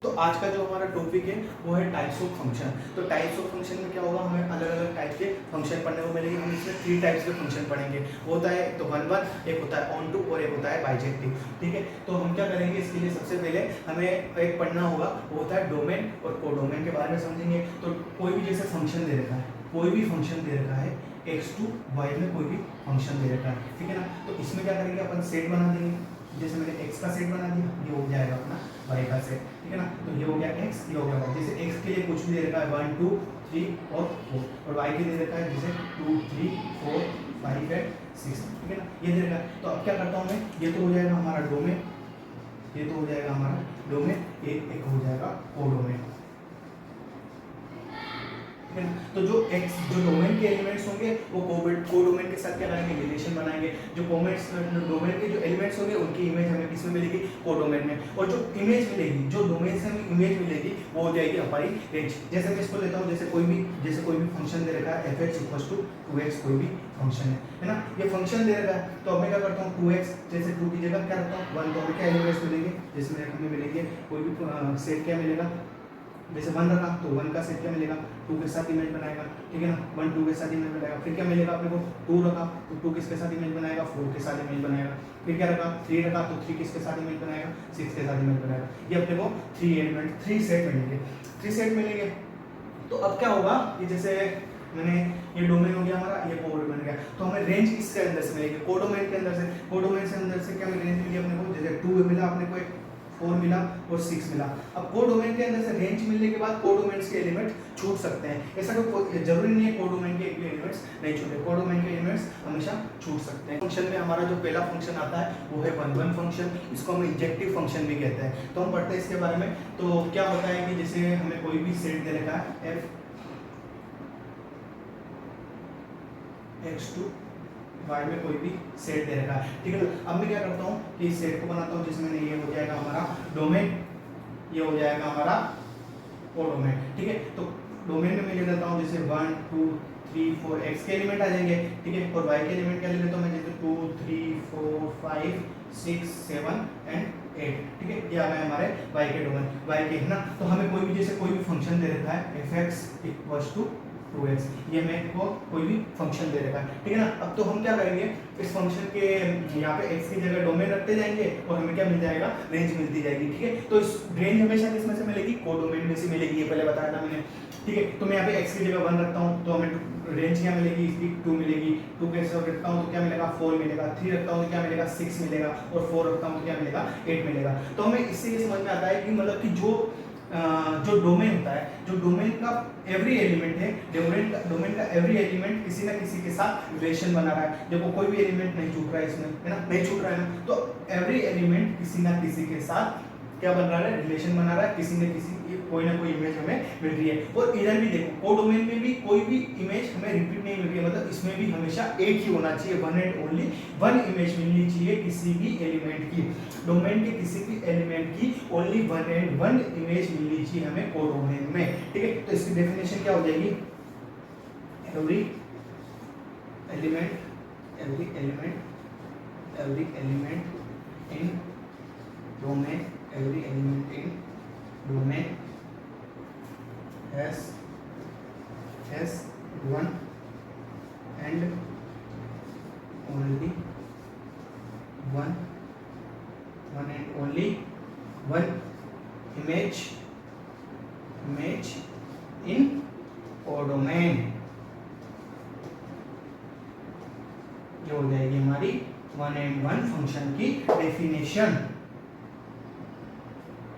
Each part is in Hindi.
तो आज का जो हमारा टॉपिक है वो है टाइप्स ऑफ फंक्शन। तो टाइप्स ऑफ फंक्शन में क्या होगा, हमें अलग अलग टाइप के फंक्शन पढ़ने को मिलेंगे। हम इसमें 3 टाइप्स के फंक्शन पढ़ेंगे। वो होता है तो वन वन, एक होता है ऑन टू और एक होता है बाइजेक्टिव। ठीक है, तो हम क्या करेंगे, इसके लिए सबसे पहले हमें एक पढ़ना होगा, वो होता है डोमेन और कोडोमेन के बारे में समझेंगे। तो कोई भी जैसे फंक्शन दे रखा है, कोई भी फंक्शन दे रखा है एक्स टू वाई में कोई भी फंक्शन दे रखा है, ठीक है ना। तो इसमें क्या करेंगे, अपन सेट बना देंगे। जैसे मैंने x का सेट बना दिया, ये हो जाएगा अपना y का सेट, ठीक है ना। तो ये हो गया x, ये हो गया y। जैसे x के लिए कुछ भी दे रखा है 1 2 3 और 4, और y के लिए दे रखा है जैसे 2 3 4 5 एंड 6, ठीक है ना, ये दे रखा है। तो अब क्या करता हूँ मैं, ये तो हो जाएगा हमारा डोमेन, ये तो हो जाएगा हमारा डोमेन, एक हो जाएगा कोडोमेन। तो जो डोमेन के एलिमेंट्स होंगे वो कोडोमेन के साथ क्या करेंगे, रिलेशन बनाएंगे। जो डोमेन के जो एलिमेंट्स होंगे उनकी इमेज हमें किसमें मिलेगी, कोडोमेन में। और जो इमेज मिलेगी, जो डोमेन से हमें इमेज मिलेगी, वो हो जाएगी हमारी रेंज। जैसे मैं इसको लेता हूँ, जैसे कोई भी फंक्शन दे रखा है f(x = 2x), कोई भी फंक्शन है ना। ये फंक्शन दे रखा है, तो अब मैं क्या करता हूँ, 2x जैसे 2 की जगह क्या रखता हूँ 1। तो हमें क्या एलिमेंट्स मिलेंगे, जैसे हमें मिलेंगे कोई भी सेट क्या मिलेगा, जैसे 1 रखा तो 1 का सेट क्या मिलेगा, 2 के साथ इमेज बनाएगा, ठीक है ना। 1 2 के साथ इमेज बनाएगा। फिर क्या मिलेगा अपने को, 2 रखा तो 2 किसके साथ इमेज बनाएगा, 4 के साथ इमेज बनाएगा। फिर क्या रखा, 3 रखा तो 3 किसके साथ इमेज बनाएगा, 6 के साथ इमेज बनाएगा। ये अपने को 3 सेट मिलेंगे, 3 सेट मिलेंगे। तो अब क्या होगा, ये जैसे मैंने ये डोमेन हो गया हमारा, ये कोडोमेन गया, तो हमें रेंज इसके अंदर से मिलेगी, कोडोमेन के अंदर से। कोडोमेन से अंदर से क्या रेंज मिली अपने को, जैसे 2 मिला अपने को, 4 मिला और 6 मिला। अब कोडोमेन के अंदर से रेंज मिलने के बाद कोडोमेन्स के एलिमेंट छूट सकते हैं। ऐसा कोई जरूरी नहीं है कोडोमेन के एलिमेंट्स नहीं छूटे, कोडोमेन के एलिमेंट्स हमेशा छूट सकते हैं। फंक्शन में हमारा जो पहला फंक्शन आता है वो है वन वन फंक्शन, इसको हम इंजेक्टिव फंक्शन भी कहते हैं। तो हम पढ़ते हैं इसके बारे में। तो क्या होता है कि जैसे हमें कोई भी सेट दे रखा है f(x to y) में कोई भी सेट दे रखा है, ठीक है ना। अब मैं क्या करता हूँ कि इस सेट को बनाता हूँ, जिसमें ये हो जाएगा हमारा डोमेन, ये हो जाएगा हमारा कोडोमेन, ठीक है। तो डोमेन में मैं ले लेता हूँ जैसे 1 2 3 4 x के एलिमेंट आ जाएंगे, ठीक है। और y के एलिमेंट क्या ले लेता हूँ मैं, जैसे 2 3 4 5 6 7 एंड 8, ठीक है। ये आ गए हमारे y के डोमेन, y के, है ना। तो हमें कोई भी जैसे कोई भी फंक्शन दे रखा है f(x = 2x), ये हमें को कोई भी फंक्शन दे रखा है, ठीक है ना। अब तो हम क्या करेंगे, इस फंक्शन के यहाँ पे x की जगह डोमेन रखते जाएंगे और हमें क्या मिल जाएगा, रेंज मिलती जाएगी, ठीक है। तो इस रेंज हमेशा किसमें से मिलेगी, कोडोमेन में से मिलेगी, ये पहले बताया था मैंने, ठीक है। तो मैं यहाँ पे x की जगह 1 रखता हूँ तो हमें रेंज क्या मिलेगी, इसकी 2 मिलेगी। 2 के साथ रखता हूँ तो क्या मिलेगा, 4 मिलेगा। 3 रखता हूँ तो क्या मिलेगा, 6 मिलेगा। और 4 रखता हूँ तो क्या मिलेगा, 8 मिलेगा। तो हमें इससे ये समझ में आता है कि मतलब कि जो डोमेन होता है, जो डोमेन का एवरी एलिमेंट है, डोमेन का एवरी एलिमेंट किसी ना किसी के साथ रिलेशन बना रहा है। देखो कोई भी एलिमेंट नहीं छूट रहा है इसमें, है ना, नहीं छूट रहा है ना। तो एवरी एलिमेंट किसी ना किसी के साथ क्या बन रहा है, रिलेशन बना रहा है, किसी न किसी कोई ना कोई इमेज हमें मिल रही है। और इधर भी देखो, कोडोमेन में भी कोई भी इमेज हमें रिपीट नहीं मिल रही है, मतलब इसमें भी हमेशा एक ही होना चाहिए, one and only one image मिलनी चाहिए किसी भी एलिमेंट की। डोमेन के किसी भी एलिमेंट की only one and one image मिलनी चाहिए हमें कोडोमेन में, ठीक है। तो इसकी डेफिनेशन क्या हो जाएगी, every element in domain, every element in domain has one and only one and only one image in codomain। ये हो जाएगी हमारी वन एंड वन फंक्शन की डेफिनेशन,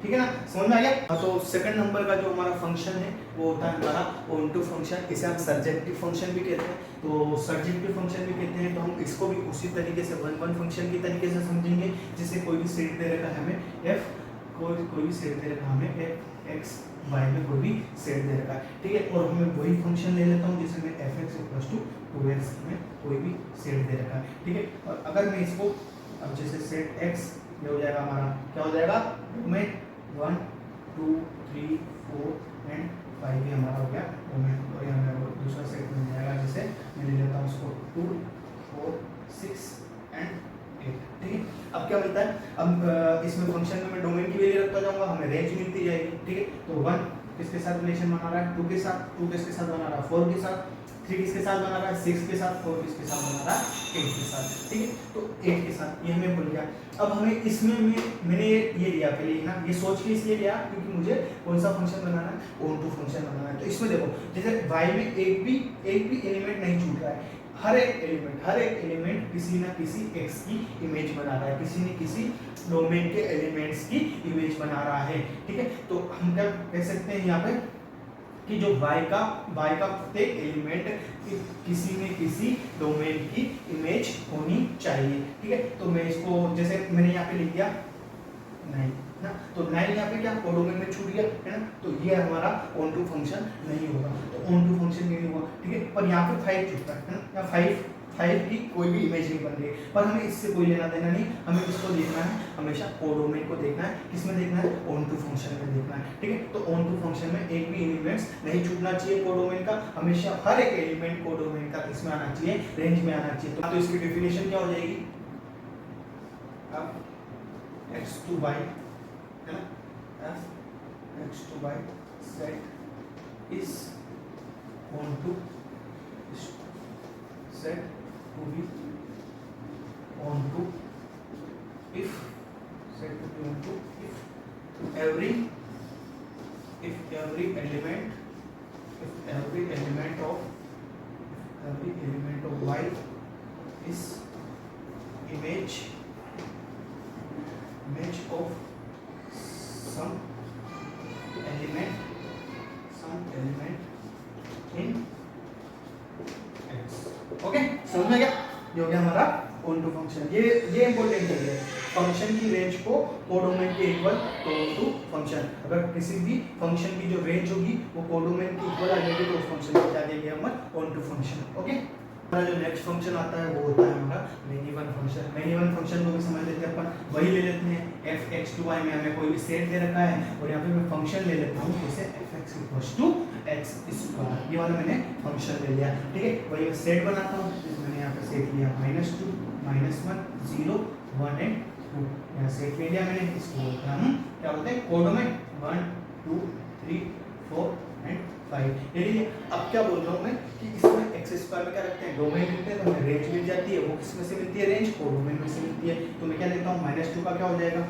ठीक है ना, समझ में आ गया। तो सेकंड नंबर का जो हमारा फंक्शन है वो होता है हमारा ऑन टू फंक्शन, इसे हम सर्जेक्टिव फंक्शन भी कहते हैं। तो सर्जेक्टिव फंक्शन भी कहते हैं, तो हम इसको भी उसी तरीके से वन वन फंक्शन की तरीके से समझेंगे। जैसे कोई भी सेट दे रखा है हमें f, कोई भी सेट दे रखा है हमें f(x, y) में कोई भी सेट दे रखा है, ठीक है। और हमें वही फंक्शन ले लेता हूँ जिसमें f(x = 2x) में कोई भी सेट दे रखा है, ठीक है। और अगर मैं इसको अब जैसे सेट x, ये हो जाएगा हमारा, क्या हो जाएगा, डोमेन 1 2 3 4 एंड 5 भी हमारा हो गया डोमेन। और यहाँ हमें दूसरा सेट मिल जाएगा, जैसे मैं ले लेता हूँ उसको 2 4 6 एंड 8, ठीक है। अब क्या मिलता है, अब इसमें फंक्शन में मैं डोमेन की वैल्यू रखता जाऊंगा, हमें रेंज मिलती जाएगी, ठीक है। तो 1 किसके साथ रिलेशन बना रहा है, 2 के साथ, 2 किसके साथ बना रहा है, 4 के साथ, 3 किसके साथ बना रहा है, 6 के साथ, 4 किसके साथ बना रहा है, 8 के साथ, ठीक है। तो 8 के साथ ये हमें भूल गया। अब हमें इसमें मैंने ये लिया पहले ना, ये सोच के इसलिए लिया क्योंकि मुझे कौन सा फंक्शन बनाना है, ऑन टू फंक्शन बनाना है। तो इसमें देखो जैसे y में एक भी एलिमेंट नहीं छूट रहा है, हर एक एलिमेंट किसी ना किसी x की इमेज बना रहा है, किसी न किसी डोमेन के एलिमेंट्स की इमेज बना रहा है, ठीक है। तो हम क्या कह सकते हैं यहाँ पे कि जो y का प्रत्येक एलिमेंट किसी न किसी डोमेन की इमेज होनी चाहिए, ठीक है। तो मैं इसको जैसे मैंने यहाँ पे लिख दिया 9 ना, तो 9 यहाँ पे क्या कोडोमेन में छूट गया है ना, तो ये हमारा ऑन टू फंक्शन नहीं होगा, तो ऑन टू फंक्शन नहीं होगा, ठीक है। पर यहाँ पे 5 छूटता है ना, यहाँ 5 की कोई भी इमेज नहीं बन रही है, पर हमें इससे कोई लेना देना नहीं, हमें इसको देखना है हमेशा कोडोमेन को देखना है, किसमें देखना है, ऑन टू फंक्शन में देखना है, ठीक है। तो ऑन टू फंक्शन में एक भी एलिमेंट्स नहीं छूटना चाहिए कोडोमेन का, हमेशा हर एक एलिमेंट कोडोमेन का किसमें आना चाहिए, रेंज में आना चाहिए। तो इसकी डेफिनेशन क्या हो जाएगी, अब x to y है ना, x to y set is on to set to be on to if set to be on to if every element of y is image of some element in x, okay. समझ में गया, ये हो गया हमारा ऑन टू फंक्शन। ये इंपॉर्टेंट है, फंक्शन की रेंज को कोडोमेन के इक्वल तो ऑन टू फंक्शन, अगर किसी भी फंक्शन की जो रेंज होगी वो कोडोमेन के इक्वल आ जाएगी तो उस फंक्शन को क्या देंगे हम, ऑन टू फंक्शन, ओके। हमारा जो नेक्स्ट फंक्शन आता है वो होता है हमारा many one function. Many one function को भी समझ लेते हैं अपन, वही ले लेते हैं f x to y में हमें कोई भी सेट दे रखा है और यहाँ पे मैं फंक्शन ले लेता हूँ जैसे f(x) = x स्क्वायर, ये वाला मैंने फंक्शन ले लिया, ठीक है। वही मैं सेट बनाता हूँ, मैंने यहाँ पे सेट लिया -2 -1 0 1 एंड 2, यहाँ सेट ले लिया मैंने, इसको बोलते हैं क्या बोलते हैं, कोडोमेन 1 2 3 4 एंड 5। ये अब क्या बोल रहा हूँ मैं कि इसमें x स्क्वायर में क्या रखते हैं, डोमेन लिखते हैं, तो हमें रेंज मिल जाती है, वो किसमें से मिलती है, रेंज कोडोमेन में से मिलती है। तो मैं क्या लेता हूँ, -2 का क्या हो जाएगा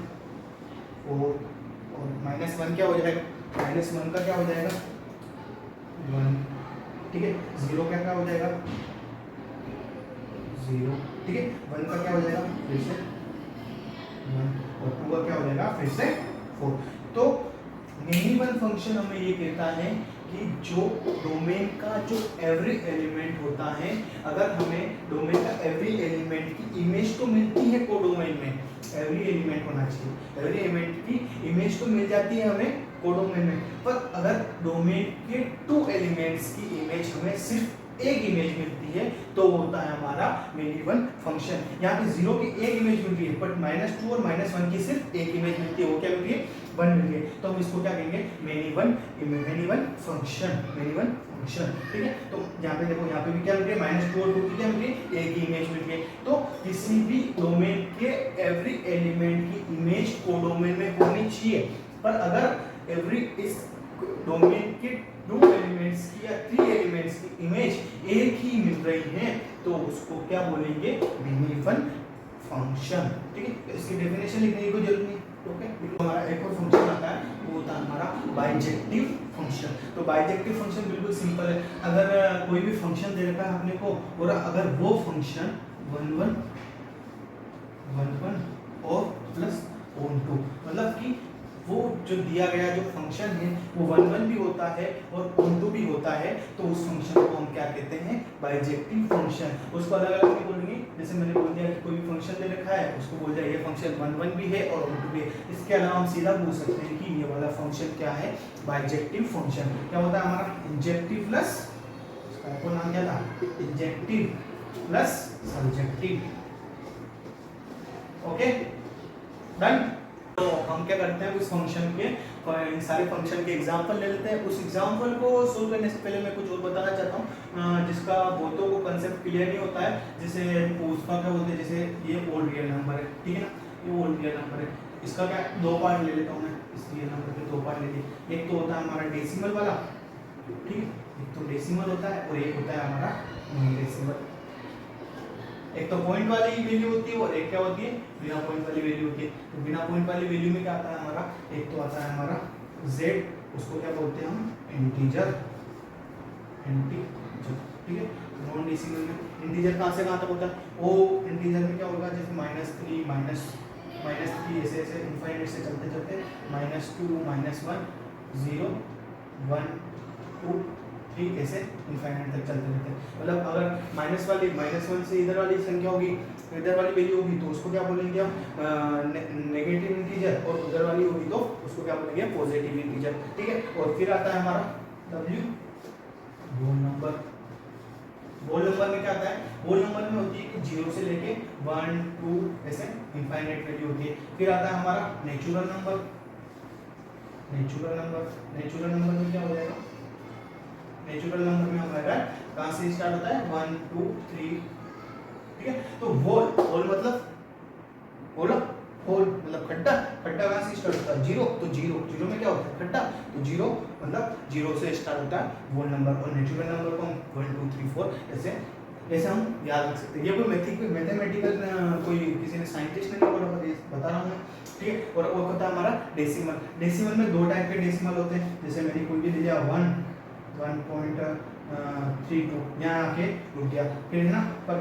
4 और -1 क्या हो जाएगा, -1 का क्या हो जाएगा 1, ठीक है। 0 का क्या हो जाएगा 0, ठीक है। 1 का क्या हो जाएगा फिर से 1 और 2 का क्या हो जाएगा फिर से 4। तो मेनी वन फंक्शन हमें ये कहता है कि जो डोमेन का जो एवरी एलिमेंट होता है, अगर हमें डोमेन का एवरी एलिमेंट की इमेज तो मिलती है कोडोमेन में, एवरी एलिमेंट होना चाहिए, एवरी एलिमेंट की इमेज तो मिल जाती है हमें कोडोमेन में, पर अगर डोमेन के 2 एलिमेंट्स की इमेज हमें सिर्फ एक इमेज मिलती है तो वो होता है हमारा मेनी वन फंक्शन। यहाँ पे 0 की एक इमेज मिल रही है बट -2 और -1 की सिर्फ एक इमेज मिलती है, वो क्या मिल रही है 1 मिल रही है, तो हम इसको क्या कहेंगे मेनी वन फंक्शन, ठीक है। तो यहाँ पे देखो, यहाँ पे भी क्या मिल रही है -2 और 2 की क्या मिल रही है, एक ही इमेज मिल रही है। तो किसी भी डोमेन के एवरी एलिमेंट की इमेज कोडोमेन में होनी चाहिए, पर अगर एवरी इस डोमेन के 2 एलिमेंट्स की या 3 एलिमेंट्स की इमेज एक ही मिल रही है तो उसको क्या बोलेंगे, मेनी वन फंक्शन, ठीक है। तो इसकी डेफिनेशन लिखने की कोई जरूरत नहीं, ओके। हमारा एक और फंक्शन आता है वो होता है हमारा बाइजेक्टिव फंक्शन। तो बाइजेक्टिव फंक्शन बिल्कुल सिंपल है, अगर कोई भी फंक्शन दे रखा है अपने को और अगर वो फंक्शन 1 1 और प्लस ऑन टू, मतलब कि वो जो दिया गया जो फंक्शन है वो 1 1 भी होता है और ऑन टू भी होता है, तो उस फंक्शन को हम क्या कहते हैं, बाइजेक्टिव फंक्शन। उसको अलग अलग नहीं बोलेंगे, जैसे मैंने बोल दिया कि कोई भी फंक्शन दे रखा है उसको बोल दिया ये फंक्शन 1 1 भी है और ऑन टू भी है। इसके अलावा हम सीधा पूछ सकते हैं कि ये वाला फंक्शन क्या है, बाइजेक्टिव फंक्शन। क्या होता है हमारा इंजेक्टिव प्लस, इसका नाम क्या था, injective plus subjective, okay done. तो हम क्या करते हैं, उस फंक्शन के सारे फंक्शन के एग्जांपल ले लेते हैं। उस एग्जांपल को सोल्व करने से पहले मैं कुछ और बताना चाहता हूँ जिसका बहुतों को कंसेप्ट क्लियर नहीं होता है। जैसे उसका क्या बोलते हैं, जैसे ये ऑल रियल नंबर है, ठीक है ना, ये होल रियल नंबर है। इसका क्या दो पार्ट ले लेता हूँ मैं, इस रियल नंबर के दो पार्ट ले लिए। एक तो होता है हमारा डेसिमल वाला, ठीक है, एक तो डेसिमल होता है और एक होता है हमारा नॉन डेसिमल। एक तो पॉइंट वाली वैल्यू होती है और एक क्या होती है बिना पॉइंट वाली वैल्यू होती है। तो बिना पॉइंट वाली वैल्यू में क्या आता है हमारा, एक तो आता है हमारा z, उसको क्या बोलते हैं हम इंटीजर, ठीक है। नॉन डेसिमल में इंटीजर कहाँ से कहाँ तक होता है, वो इंटीजर में क्या होगा जैसे -3 -3 ऐसे ऐसे इनफाइनाइट से चलते चलते -2 -1 0 1 2 3 ऐसे इनफाइनाइट तक चलते रहते हैं। मतलब अगर -1 से इधर वाली संख्या होगी, इधर वाली वैल्यू होगी तो उसको क्या बोलेंगे हम नेगेटिव इंटीजर, और उधर वाली होगी तो उसको क्या बोलेंगे पॉजिटिव इंटीजर, ठीक है। और फिर आता है हमारा w whole number. Whole number में क्या आता है, होल नंबर में होती है कि 0 से लेके 1 2 ऐसे इनफाइनाइट वैल्यू होती है। फिर आता है हमारा नेचुरल नंबर। नेचुरल नंबर में क्या हो जाएगा, नेचुरल नंबर में हमारा कहाँ से स्टार्ट होता है 1 2 3, ठीक है। तो होल मतलब होल मतलब खड्डा कहाँ से स्टार्ट होता है 0, तो 0 में क्या होता है खड्डा, तो 0 मतलब 0 से स्टार्ट होता है होल नंबर। और नेचुरल नंबर को हम 1 2 3 4 ऐसे हम याद रख सकते हैं। ये कोई मैथमेटिकल कोई किसी ने साइंटिस्ट ने बोला बता रहा हूँ मैं, ठीक है। और वो होता है हमारा डेसिमल में दो टाइप के डेसिमल होते हैं। जैसे मैंने कोई भी ले लिया 1.32 यहाँ आके रुक गया, फिर है ना, पर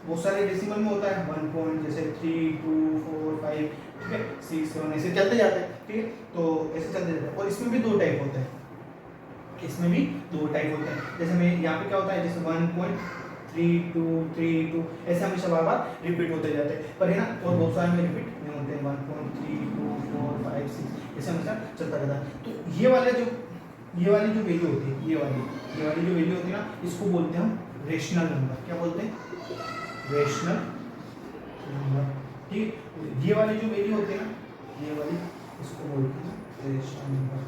बहुत सारे डेसिमल में होता है 1 पॉइंट जैसे 3 2 4 5, ठीक है 6 7 ऐसे चलते जाते हैं, ठीक है। तो ऐसे चलते जाते हैं। और इसमें भी दो टाइप होते हैं, जैसे मैं यहाँ पे क्या होता है जैसे 1.32 ऐसे हमेशा बार बार रिपीट होते जाते हैं, पर है ना, और बहुत सारे में रिपीट नहीं होते हैं 1.32 4 5 6 ऐसे हमेशा चलता रहता है। तो ये वाली जो वैल्यू होती है, ये वाली जो वैल्यू होती है ना, इसको बोलते हैं हम रेशनल नंबर। क्या बोलते हैं, रेशनल नंबर, ठीक है। ये वाली जो वैल्यू होती है ना, ये वाली इसको बोलते हैं रेशनल नंबर,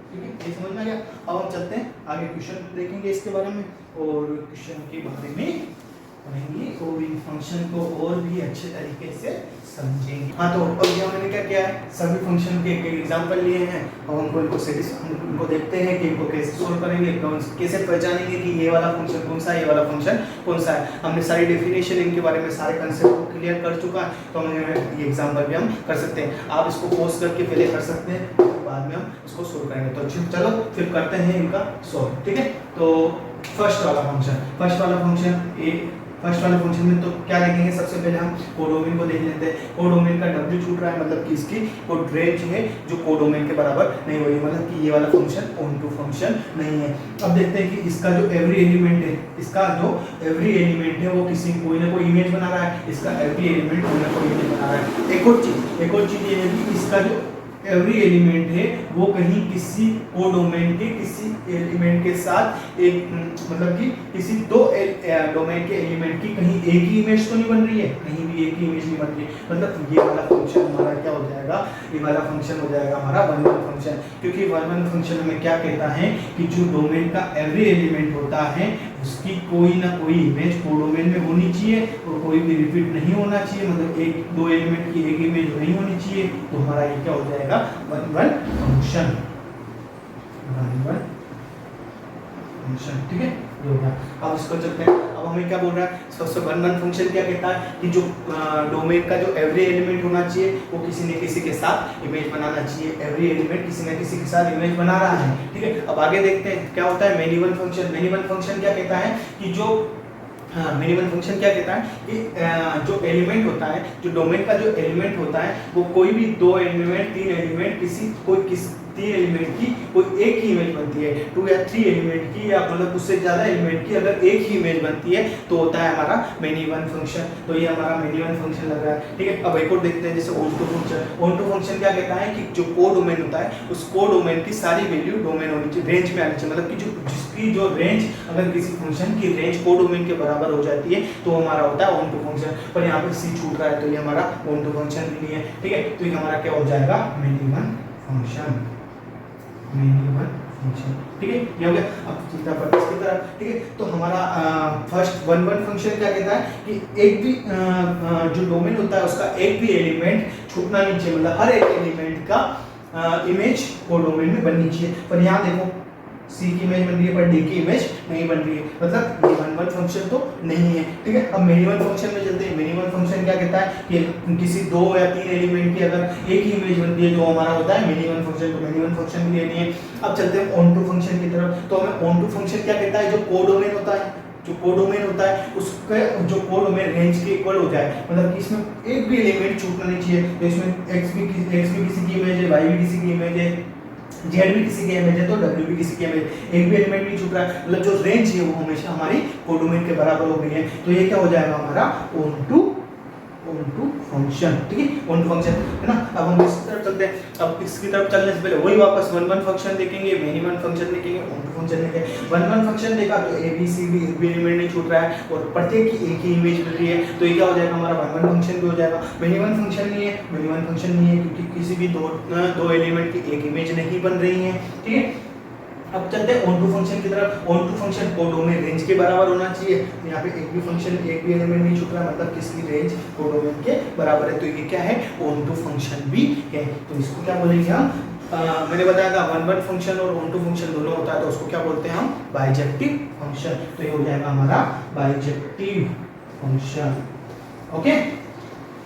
ठीक है। ये समझ में आ गया। अब हम चलते हैं आगे, क्वेश्चन देखेंगे इसके बारे में और क्वेश्चन के बारे में पढ़ेंगे और इन फंक्शन को और भी अच्छे तरीके से समझेंगे। हाँ, तो अब यहाँ मैंने क्या किया है, सभी फंक्शन के एग्जांपल लिए हैं। अब हमको इनको देखते हैं कि इनको कैसे सोल्व करेंगे, कैसे पहचानेंगे कि ये वाला फंक्शन कौन सा है, ये वाला फंक्शन कौन सा है। हमने सारी डेफिनेशन इनके बारे में, सारे कंसेप्ट को क्लियर कर चुका है, तो हम ये एग्जाम्पल भी हम कर सकते हैं। आप इसको पॉज करके पहले कर सकते हैं, बाद में हम इसको सोल्व करेंगे। तो चलो फिर करते हैं इनका सोल्व, ठीक है। तो फर्स्ट वाला फंक्शन में तो क्या देखेंगे, सबसे पहले हम कोडोमेन को देख लेते हैं। कोडोमेन का W छूट रहा है, मतलब कि इसकी कोड रेंज है जो कोडोमेन के बराबर नहीं हुई, मतलब कि ये वाला फंक्शन ऑन टू फंक्शन नहीं है। अब देखते हैं कि इसका जो एवरी एलिमेंट है वो किसी कोई ना कोई इमेज बना रहा है। इसका एवरी एलिमेंट कोई ना कोई इमेज बना रहा है। एक और चीज ये है कि इसका जो एवरी एलिमेंट है वो कहीं किसी कोडोमेन के किसी एलिमेंट के साथ एक, मतलब कि किसी दो डोमेन के एलिमेंट की कहीं एक ही इमेज तो नहीं बन रही है, कहीं भी एक ही इमेज नहीं बन रही है। मतलब ये वाला फंक्शन हमारा क्या हो जाएगा, ये वाला फंक्शन हो जाएगा हमारा वन वन फंक्शन। क्योंकि वन वन फंक्शन हमें क्या कहता है कि जो डोमेन का एवरी एलिमेंट होता है उसकी कोई ना कोई इमेज कोडोमेन में होनी चाहिए और कोई भी रिपीट नहीं होना चाहिए, मतलब एक दो एलिमेंट की एक इमेज नहीं होनी चाहिए। तो हमारा ये क्या हो जाएगा, वन वन फंक्शन, ठीक है, ये हो गया। अब इसको चलते हैं, अब हमें क्या बोल रहा है, सबसे वन वन फंक्शन क्या कहता है कि जो डोमेन का जो एवरी एलिमेंट होना चाहिए वो किसी न किसी के साथ इमेज बनाना चाहिए। एवरी एलिमेंट किसी न किसी के साथ इमेज बना रहा है, ठीक है। अब आगे देखते हैं क्या होता है मेनी वन फंक्शन क्या कहता है कि जो मेनी वन फंक्शन क्या कहता है कि जो एलिमेंट होता है, जो डोमेन का जो एलिमेंट होता है वो कोई भी दो एलिमेंट तीन एलिमेंट किसी तीन एलिमेंट की कोई एक ही इमेज बनती है, 2 या 3 एलिमेंट की या मतलब उससे ज़्यादा एलिमेंट की अगर एक ही इमेज बनती है तो होता है हमारा मेनी वन फंक्शन। तो ये हमारा मेनी वन फंक्शन लग रहा है, ठीक है। अब एक और देखते हैं जैसे ऑन टू फंक्शन क्या कहता है कि जो कोडोमेन होता है उस कोडोमेन की सारी वैल्यू डोमेन होनी चाहिए, रेंज में आनी चाहिए, मतलब कि जिसकी जो रेंज अगर किसी फंक्शन की रेंज कोडोमेन के बराबर हो जाती है तो हमारा होता है ऑन टू फंक्शन। पर यहाँ पे सी छूट रहा है तो ये हमारा ऑन टू फंक्शन भी नहीं है, ठीक है। तो ये हमारा क्या हो जाएगा मेनी वन फंक्शन। ठीक है, ये हो गया। अब चलते हैं इसकी तरफ। ठीक है, तो हमारा फर्स्ट वन वन फंक्शन क्या कहता है कि एक भी जो डोमेन होता है उसका एक भी एलिमेंट छूटना नहीं चाहिए, मतलब हर एक एलिमेंट का इमेज को डोमेन में बननी चाहिए। पर यहाँ देखो सी की इमेज बन रही है पर डी की इमेज नहीं बन रही है, मतलब ये वन वन फंक्शन तो नहीं है। ठीक है, अब मिनिमम फंक्शन में चलते हैं। मिनिमम फंक्शन क्या कहता है कि किसी दो या तीन एलिमेंट की अगर एक ही इमेज बनती है जो हमारा होता है मिनिमम फंक्शन, तो मिनिमम फंक्शन भी लेनी है। अब चलते हैं ऑन टू फंक्शन की तरफ। तो हमें ऑन टू फंक्शन क्या कहता है, जो कोडोमेन होता है, जो कोडोमेन होता है उसके जो कोडोमेन रेंज के इक्वल हो जाए, मतलब कि इसमें एक भी एलिमेंट छूटना नहीं चाहिए। तो इसमें x भी किसी की इमेज है, y भी किसी की इमेज है, z भी किसी की इमेज है, तो w भी किसी की इमेज है, एक भी एलिमेंट नहीं छूट रहा है, मतलब जो रेंज है वो हमेशा हमारी कोडोमेन के बराबर हो गई है। तो ये क्या हो जाएगा हमारा ऑन टू फंक्शन। ठीक है, ऑन टू फंक्शन है ना। अब हम इस तरफ चलते हैं। अब इसकी तरफ चलने से पहले वही वापस वन वन फंक्शन देखेंगे, मिनिमम फंक्शन देखेंगे, ऑन टू फंक्शन देखेंगे। वन वन फंक्शन देखा तो ए बी सी डी एक भी एलिमेंट नहीं छूट रहा है और प्रत्येक की एक ही इमेज मिल रही है, तो ये क्या हो जाएगा हमारा वन वन फंक्शन भी हो जाएगा। मिनिमम फंक्शन नहीं है, मिनिमम फंक्शन नहीं है क्योंकि किसी भी दो एलिमेंट की एक इमेज नहीं बन रही है। ठीक है, अब चलते हैं ऑन टू फंक्शन की तरफ। Onto function codomain range के बराबर होना चाहिए। यहाँ पे एक भी फंक्शन एक भी एलिमेंट नहीं छूट रहा, मतलब किसकी रेंज कोडोमेन के बराबर है, तो ये क्या है ऑन टू फंक्शन भी है। तो इसको क्या बोलेंगे हम, मैंने बताया था वन वन फंक्शन और ऑन टू फंक्शन दोनों होता है, तो उसको क्या बोलते हैं हम बाइजेक्टिव फंक्शन। तो ये हो जाएगा हमारा बाइजेक्टिव फंक्शन। Okay,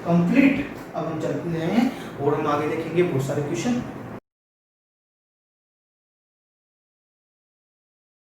complete. अब हम चलते हैं और हम आगे देखेंगे बहुत सारे क्वेश्चन।